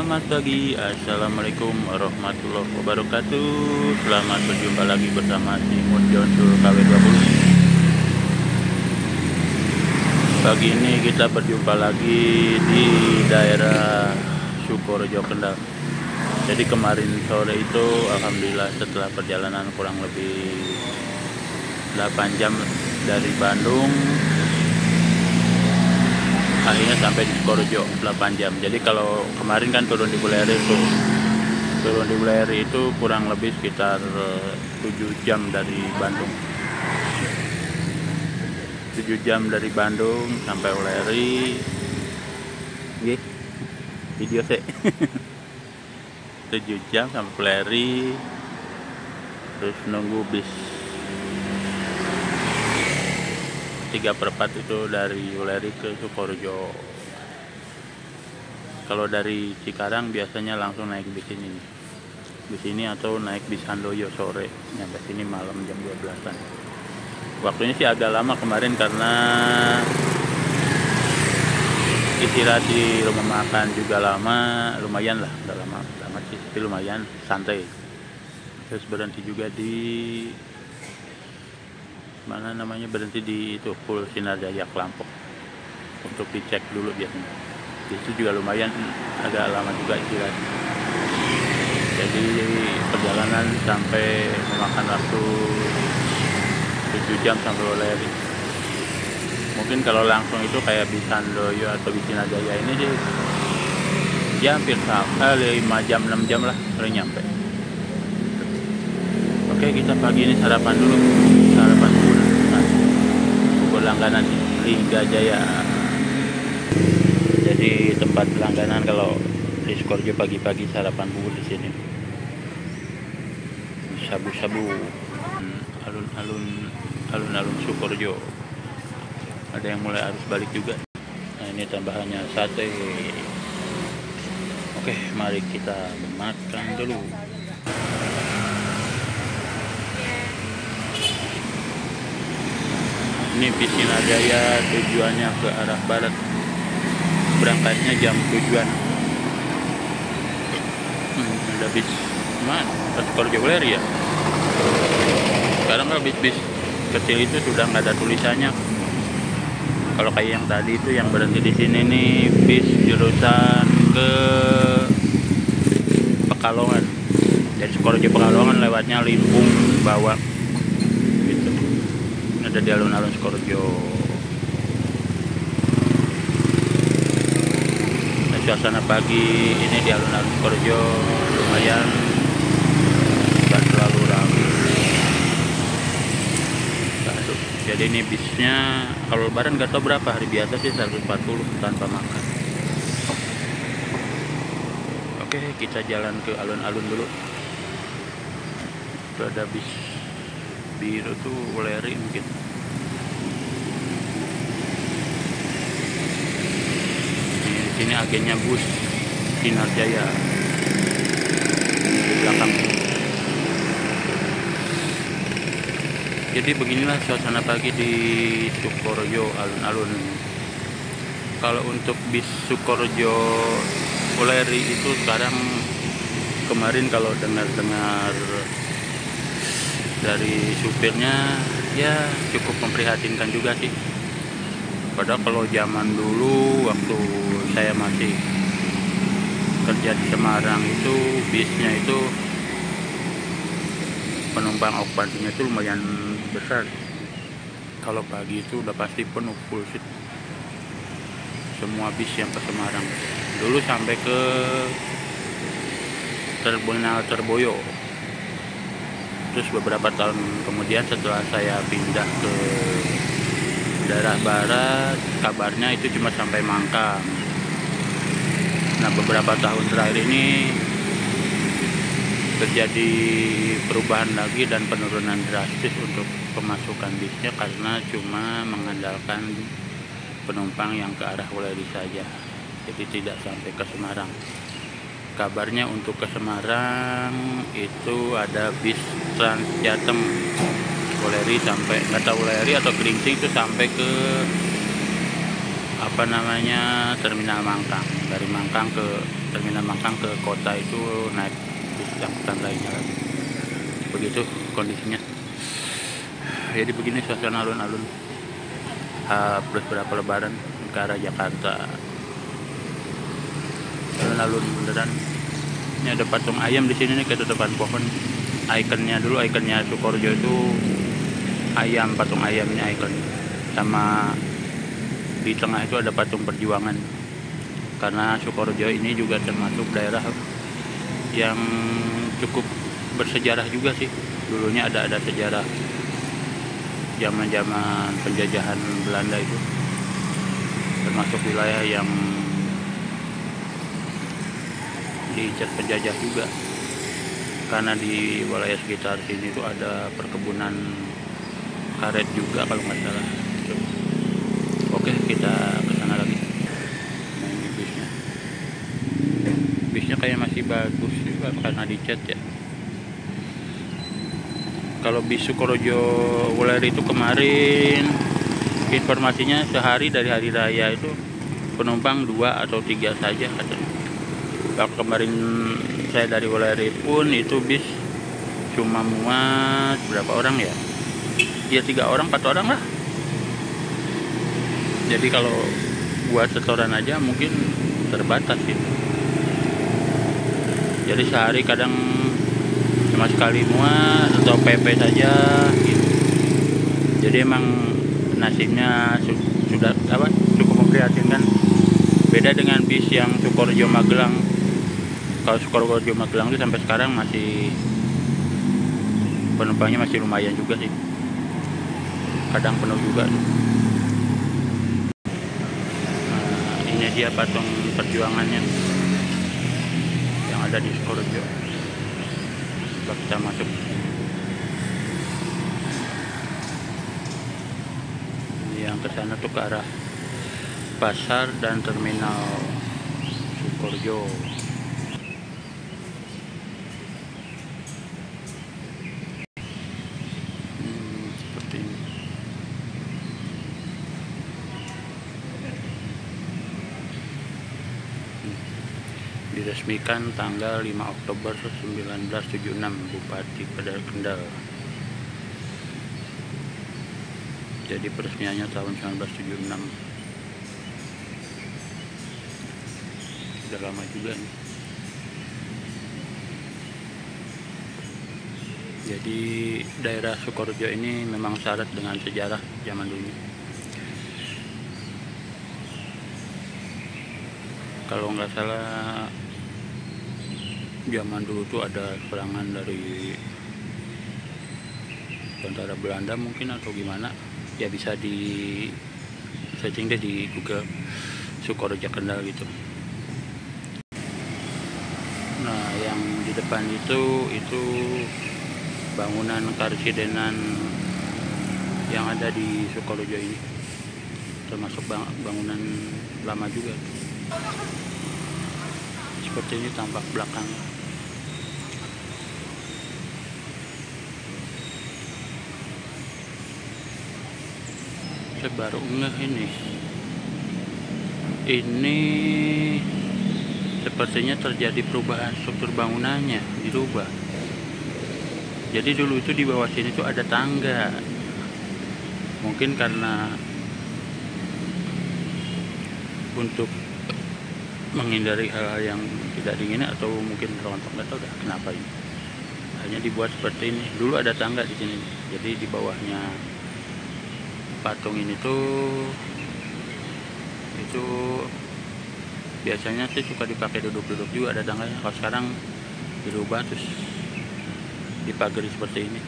Selamat pagi, assalamualaikum warahmatullahi wabarakatuh. Selamat berjumpa lagi bersama Simon Jonsul KW20. Pagi ini kita berjumpa lagi di daerah Sukorejo, Kendal. Jadi kemarin sore itu alhamdulillah setelah perjalanan kurang lebih 8 jam dari Bandung, akhirnya sampai di Sukorejo 8 jam. Jadi kalau kemarin kan turun di Buleri itu kurang lebih sekitar 7 jam dari Bandung. 7 jam dari Bandung sampai Buleri. Nggih. Video sih. 7 jam sampai Buleri. Terus nunggu bis 3/4 itu dari Buleri ke Sukorejo. Kalau dari Cikarang biasanya langsung naik bis ini atau naik bis Handoyo sore, nyampe sini malam jam 12-an. Waktunya sih agak lama kemarin karena istirahat di rumah makan juga lama, lumayan lah, udah lama sih, tapi lumayan santai. Terus berhenti juga di mana namanya, berhenti di itu Full Sinar Jaya Kelampok untuk dicek dulu biasanya. Itu juga lumayan agak lama juga istirahat. Jadi perjalanan sampai memakan waktu 7 jam sampai Buleri. Mungkin kalau langsung itu kayak bis Handoyo atau bis Sinar Jaya ini sih ya hampir sampai 5 jam 6 jam lah udah nyampe. Oke, kita pagi ini sarapan dulu. Sarapan bubur langganan Lingga Jaya. Jadi tempat langganan kalau di Sukorejo pagi-pagi sarapan bubur di sini. Sabu-sabu, alun-alun Sukorejo. Ada yang mulai arus balik juga. Nah, ini tambahannya sate. Oke, mari kita makan dulu. Ini bis Sinar Jaya tujuannya ke arah barat. Berangkatnya jam tujuan. Ada bis mana? Sukorejo Buleri ya. Sekarang kalau bis-bis kecil itu sudah nggak ada tulisannya. Kalau kayak yang tadi itu yang berhenti di sini nih, bis jurusan ke Pekalongan. Dari Sukorejo Pekalongan lewatnya Limpung bawah. Gitu. Ada di alun-alun Sukorejo. Nah, suasana pagi ini di alun-alun Sukorejo lumayan, tidak terlalu ramai. Jadi ini bisnya kalau lebaran nggak tahu berapa, hari biasa sih 140 tanpa makan. Oke, kita jalan ke alun-alun dulu. Itu ada bis biru tuh Buleri mungkin. Di sini agennya bus Sinar Jaya di belakang. Jadi beginilah suasana pagi di Sukorejo alun-alun. Kalau untuk bis Sukorejo Buleri itu sekarang, kemarin kalau dengar dari supirnya ya cukup memprihatinkan juga sih. Padahal kalau zaman dulu waktu saya masih kerja di Semarang itu bisnya itu penumpang okupansinya itu lumayan besar. Kalau pagi itu udah pasti penuh full seat semua bis yang ke Semarang. Dulu sampai ke Terminal Terboyo. Terus beberapa tahun kemudian setelah saya pindah ke daerah barat, kabarnya itu cuma sampai Mangkang. Nah, beberapa tahun terakhir ini terjadi perubahan lagi dan penurunan drastis untuk pemasukan bisnya karena cuma mengandalkan penumpang yang ke arah Buleri saja, jadi tidak sampai ke Semarang. Kabarnya untuk ke Semarang itu ada bis Trans Jateng Buleri sampai, nggak tahu Buleri atau Keringsing, itu sampai ke apa Terminal Mangkang. Dari Mangkang ke Terminal Mangkang ke kota itu naik bis angkutan lainnya lagi. Begitu kondisinya. Jadi begini suasana alun-alun plus berapa lebaran ke arah Jakarta. Alun-alun beneran. Ini ada patung ayam di sini nih, ke depan pohon. Ikonnya Sukorejo itu ayam, patung ayamnya ikon. Sama di tengah itu ada patung perjuangan. Karena Sukorejo ini juga termasuk daerah yang cukup bersejarah juga sih. Dulunya ada sejarah zaman penjajahan Belanda itu, termasuk wilayah yang diincar penjajah juga, karena di wilayah sekitar sini itu ada perkebunan karet juga kalau nggak salah. Oke, kita ke sana lagi. Nah, ini bisnya kayak masih bagus juga karena dicat ya. Kalau bis Sukorejo Wuleri itu kemarin informasinya sehari dari hari raya itu penumpang 2 atau 3 saja katanya. Kalau kemarin saya dari Wuleri pun itu bis cuma muat berapa orang ya? Ya 3 orang 4 orang lah. Jadi kalau buat setoran aja mungkin terbatas gitu. Jadi sehari kadang cuma sekali muat atau PP saja gitu. Jadi emang nasibnya sudah cukup memprihatinkan. Beda dengan bis yang Sukorejo Magelang. Kalau Sukorejo Magelang itu sampai sekarang masih penumpangnya masih lumayan juga sih. Kadang penuh juga. Nah, ini dia patung perjuangannya yang ada di Sukorejo. Kita masuk. Yang ke sana tuh ke arah pasar dan terminal Sukorejo. Seperti ini. Diresmikan tanggal 5 Oktober 1976 Bupati Kendal. Jadi peresmiannya tahun 1976. Sudah lama juga nih. Jadi daerah Sukorejo ini memang syarat dengan sejarah zaman dulu. Kalau nggak salah zaman dulu tuh ada serangan dari tentara Belanda mungkin atau gimana ya, bisa di searching deh di Google Sukorejo Kendal gitu. Nah, yang di depan itu bangunan karesidenan yang ada di Sukorejo ini, termasuk bangunan lama juga. Seperti ini tampak belakang. Saya baru ngeh ini sepertinya terjadi perubahan struktur bangunannya, dirubah. Jadi dulu itu di bawah sini tuh ada tangga, mungkin karena untuk menghindari hal-hal yang tidak diinginkan atau mungkin rontok, nggak tahu dah kenapa ini. Hanya dibuat seperti ini. Dulu ada tangga di sini, jadi di bawahnya patung ini tuh itu biasanya sih suka dipakai duduk-duduk juga, ada tangganya. Kalau sekarang dirubah terus dipagari seperti ini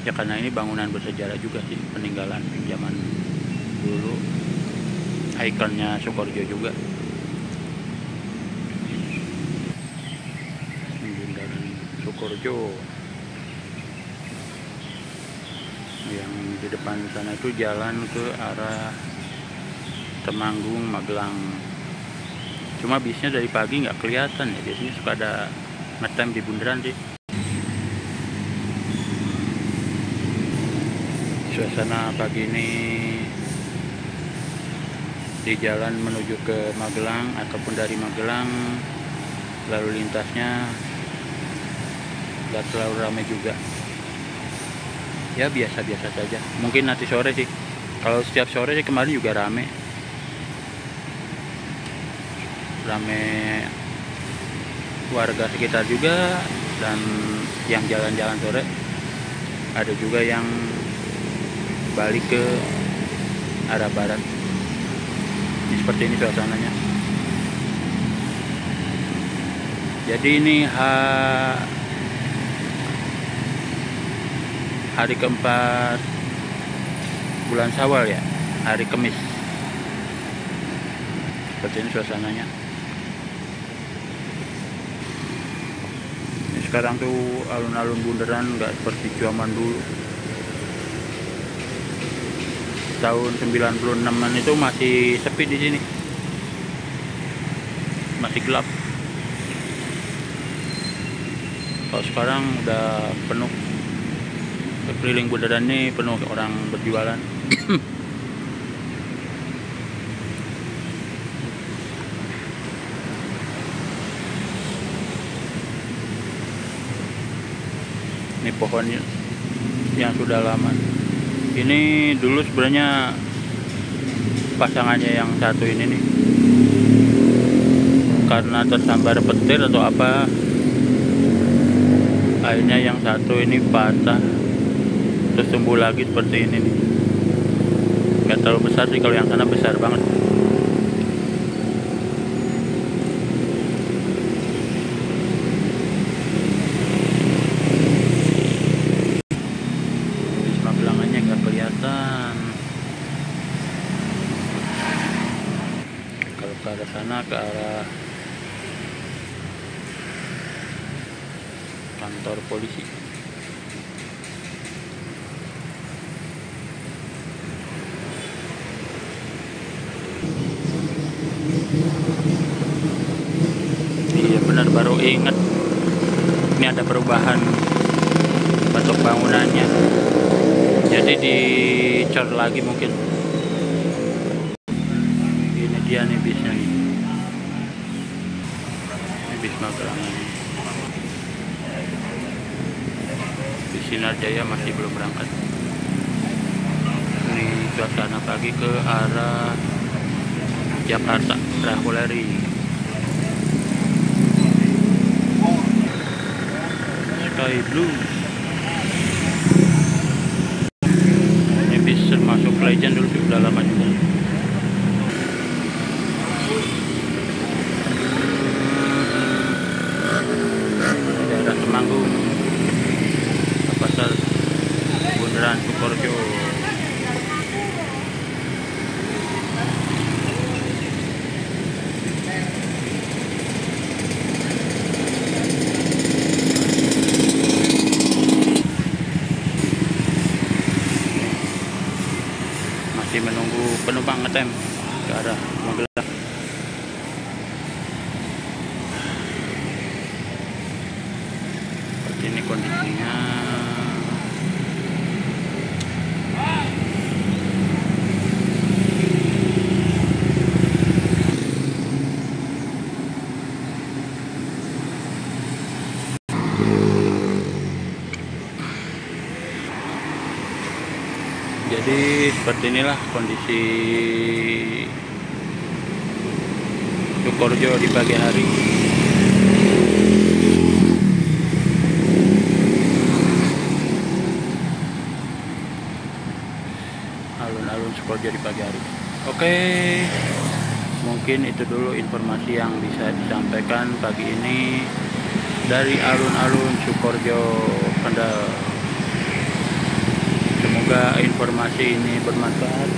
ya, karena ini bangunan bersejarah juga sih, peninggalan zaman dulu, ikonnya Sukorejo juga. Bundaran Sukorejo. Yang di depan sana itu jalan ke arah Temanggung, Magelang. Cuma bisnya dari pagi nggak kelihatan ya, biasanya suka ada ngetem di bundaran sih. Suasana pagi ini di jalan menuju ke Magelang ataupun dari Magelang, lalu lintasnya nggak terlalu ramai juga ya, biasa-biasa saja. Mungkin nanti sore sih, kalau setiap sore sih kemarin juga rame warga sekitar juga, dan yang jalan-jalan sore ada juga yang balik ke arah barat. Seperti ini suasananya. Jadi ini hari keempat bulan Syawal ya, hari Kamis. Seperti ini suasananya. Ini sekarang tuh alun-alun bundaran nggak seperti zaman dulu. Tahun 96-an itu masih sepi di sini, masih gelap. Kalau sekarang udah penuh, keliling bundaran ini penuh orang berjualan. Ini pohon yang sudah lama. Ini dulu sebenarnya pasangannya yang satu ini nih, karena tersambar petir atau apa, akhirnya yang satu ini patah, terus tumbuh lagi seperti ini nih. Nggak terlalu besar sih, kalau yang sana besar banget. Magelangannya nggak kelihatan. Kalau ke arah sana, ke arah kantor polisi. Iya benar, baru ingat ini ada perubahan bentuk bangunannya, jadi dicor lagi mungkin. Ini dia nih bisnya nih, ini bis Magelang. Di Sinar Jaya masih belum berangkat. Ini suasana pagi ke arah Jakarta, Brahuleri. Sky Blue. Ini bis termasuk legend dulu, sudah lama juga. Daerah Temanggung, pasar bundaran Sukorjo. Masih menunggu penumpang ngetem ke arah Magelang. Seperti ini kondisinya. Jadi seperti inilah kondisi Sukorjo di pagi hari. Alun-alun Sukorjo di pagi hari. Oke, mungkin itu dulu informasi yang bisa disampaikan pagi ini dari alun-alun Sukorjo, Kendal. Semoga informasi ini bermanfaat.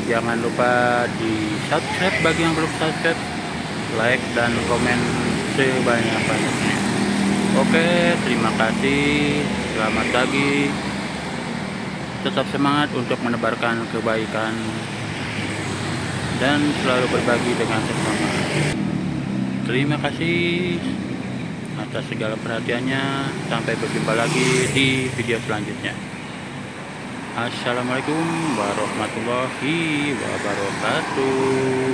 Jangan lupa di subscribe bagi yang belum subscribe, like dan komen sebanyak-banyaknya. Oke, terima kasih. Selamat pagi. Tetap semangat untuk menebarkan kebaikan dan selalu berbagi dengan sesama. Terima kasih atas segala perhatiannya. Sampai berjumpa lagi di video selanjutnya. Assalamualaikum warahmatullahi wabarakatuh.